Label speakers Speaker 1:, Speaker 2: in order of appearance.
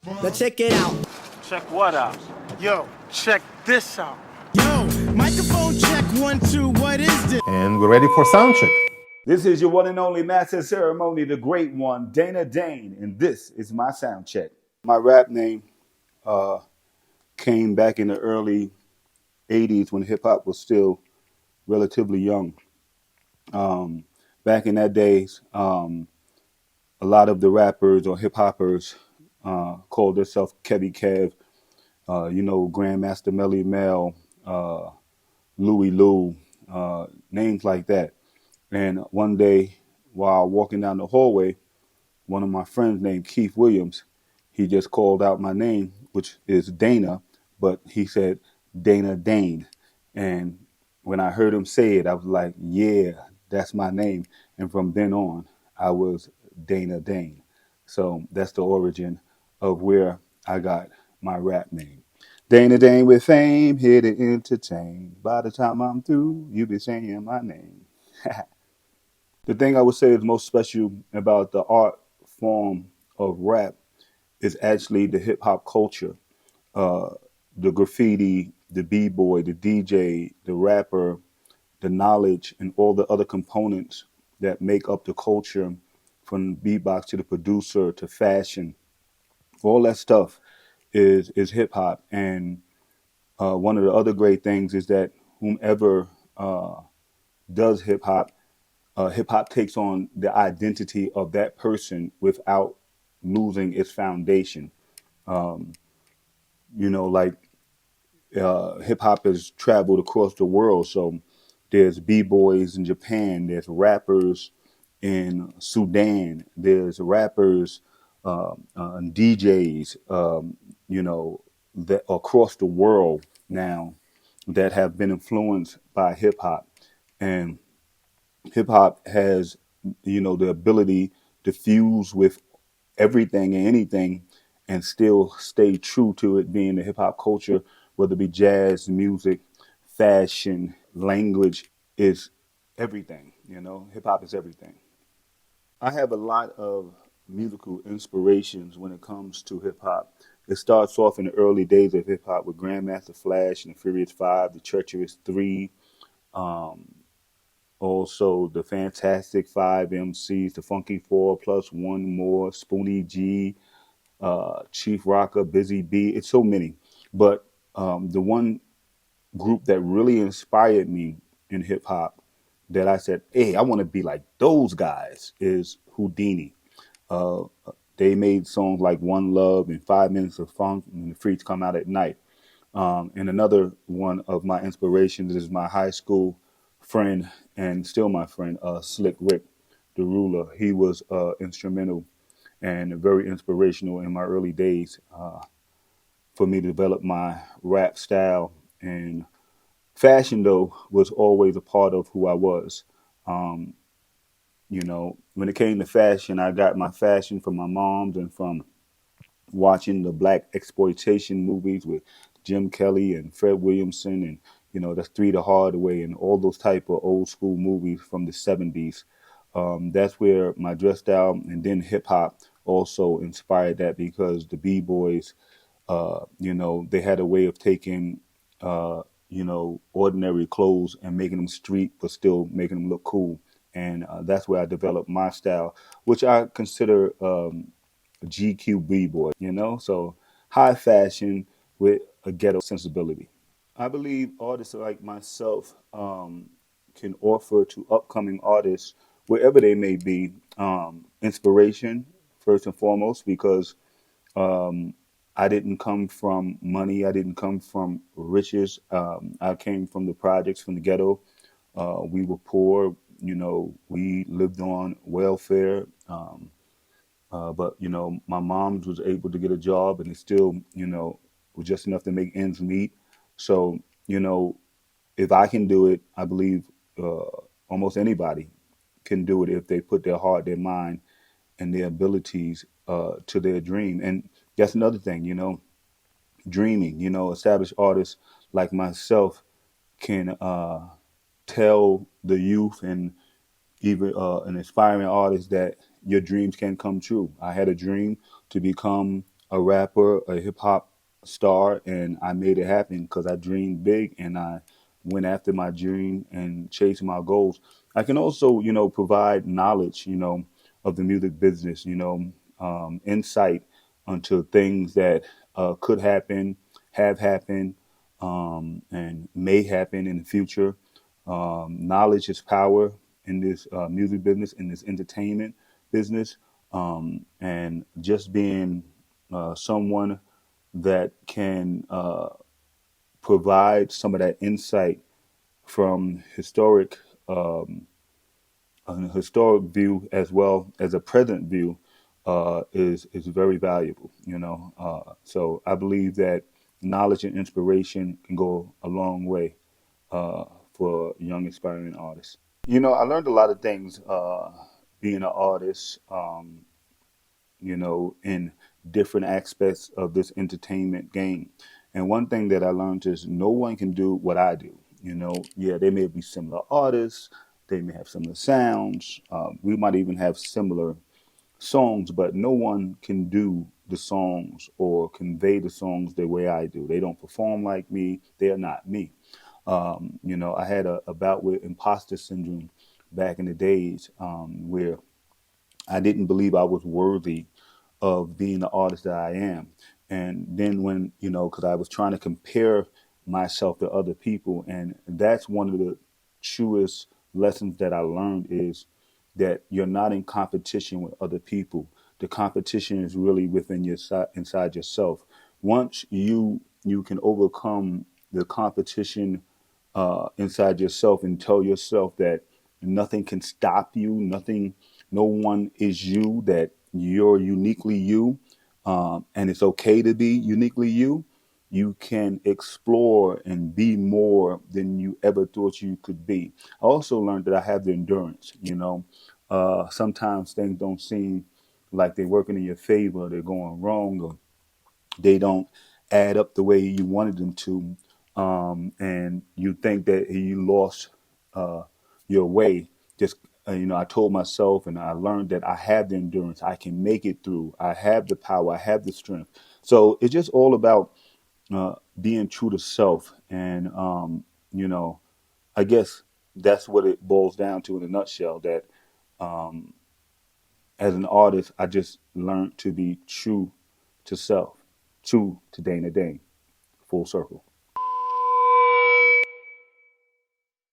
Speaker 1: Now check it out.
Speaker 2: Check what out?
Speaker 3: Yo, check this out.
Speaker 1: Yo, microphone check 1, 2. What is this?
Speaker 4: And we're ready for sound check.
Speaker 5: This is your one and only master ceremony, the great one, Dana Dane, and this is my sound check. My rap name came back in the early 80s when hip hop was still relatively young. Back in that days, a lot of the rappers or hip hoppers called themselves Kevy Kev, Grandmaster Melly Mel, Louie Lou, names like that. And one day, while walking down the hallway, one of my friends named Keith Williams, he just called out my name, which is Dana, but he said Dana Dane. And when I heard him say it, I was like, yeah, that's my name. And from then on, I was Dana Dane. So that's the origin of where I got my rap name. Dana Dane with fame, here to entertain. By the time I'm through, you be saying my name. The thing I would say is most special about the art form of rap is actually the hip hop culture, uh, the graffiti, the b-boy, the DJ, the rapper, the knowledge, and all the other components that make up the culture, from beatbox to the producer to fashion. All that stuff is hip hop. And one of the other great things is that whomever does hip hop takes on the identity of that person without losing its foundation. Um, like hip hop has traveled across the world. So there's b-boys in Japan, there's rappers in Sudan, there's rappers and DJs, that across the world now that have been influenced by hip hop. And hip hop has, the ability to fuse with everything and anything and still stay true to it being the hip hop culture, whether it be jazz, music, fashion, language is everything, hip hop is everything. I have a lot of musical inspirations when it comes to hip hop. It starts off in the early days of hip hop with Grandmaster Flash and the Furious Five, the Treacherous Three, um, also the Fantastic Five MCs, the Funky Four plus one more, Spoonie G, Chief Rocker, Busy Bee. It's so many. But the one group that really inspired me in hip hop that I said, hey, I want to be like those guys is Houdini. Uh, they made songs like One Love and 5 Minutes of Funk and The Freaks Come Out at Night. And another one of my inspirations is my high school friend and still my friend, Slick Rick, the ruler. He was instrumental and very inspirational in my early days for me to develop my rap style. And fashion, though, was always a part of who I was. Um, when it came to fashion, I got my fashion from my mom's and from watching the black exploitation movies with Jim Kelly and Fred Williamson and that's Three the Hard Way and all those type of old school movies from the 70s. That's where my dress style and then hip hop also inspired that because the b-boys, they had a way of taking ordinary clothes and making them street but still making them look cool. And that's where I developed my style, which I consider GQB boy, so high fashion with a ghetto sensibility. I believe artists like myself can offer to upcoming artists, wherever they may be, inspiration first and foremost, because I didn't come from money. I didn't come from riches. I came from the projects, from the ghetto. We were poor. We lived on welfare. But my mom was able to get a job, and it still, was just enough to make ends meet. So, if I can do it, I believe uh, almost anybody can do it if they put their heart, their mind, and their abilities to their dream. And that's another thing, dreaming. Established artists like myself can tell the youth and even an aspiring artist that your dreams can come true. I had a dream to become a rapper, a hip hop star, and I made it happen because I dreamed big and I went after my dream and chased my goals. I can also, provide knowledge, of the music business, insight onto things that could happen, have happened, and may happen in the future. Knowledge is power in this music business, in this entertainment business, and just being someone that can provide some of that insight from a historic view as well as a present view is very valuable. So I believe that knowledge and inspiration can go a long way for young aspiring artists. I learned a lot of things being an artist. In different aspects of this entertainment game. And one thing that I learned is no one can do what I do. Yeah, they may be similar artists, they may have similar sounds, we might even have similar songs, but no one can do the songs or convey the songs the way I do. They don't perform like me, they are not me. I had a bout with imposter syndrome back in the days where I didn't believe I was worthy of being the artist that I am. And then when, because I was trying to compare myself to other people. And that's one of the truest lessons that I learned is that you're not in competition with other people. The competition is really within your inside yourself. Once you can overcome the competition inside yourself and tell yourself that nothing can stop you, no one is you, that you're uniquely you, and it's okay to be uniquely you. You can explore and be more than you ever thought you could be. I also learned that I have the endurance. Sometimes things don't seem like they're working in your favor, they're going wrong, or they don't add up the way you wanted them to, and you think that you lost uh, your way. Just I told myself, and I learned that I have the endurance. I can make it through. I have the power. I have the strength. So it's just all about being true to self, and you know, I guess that's what it boils down to in a nutshell. That as an artist, I just learned to be true to self, true to Dana Dane, full circle.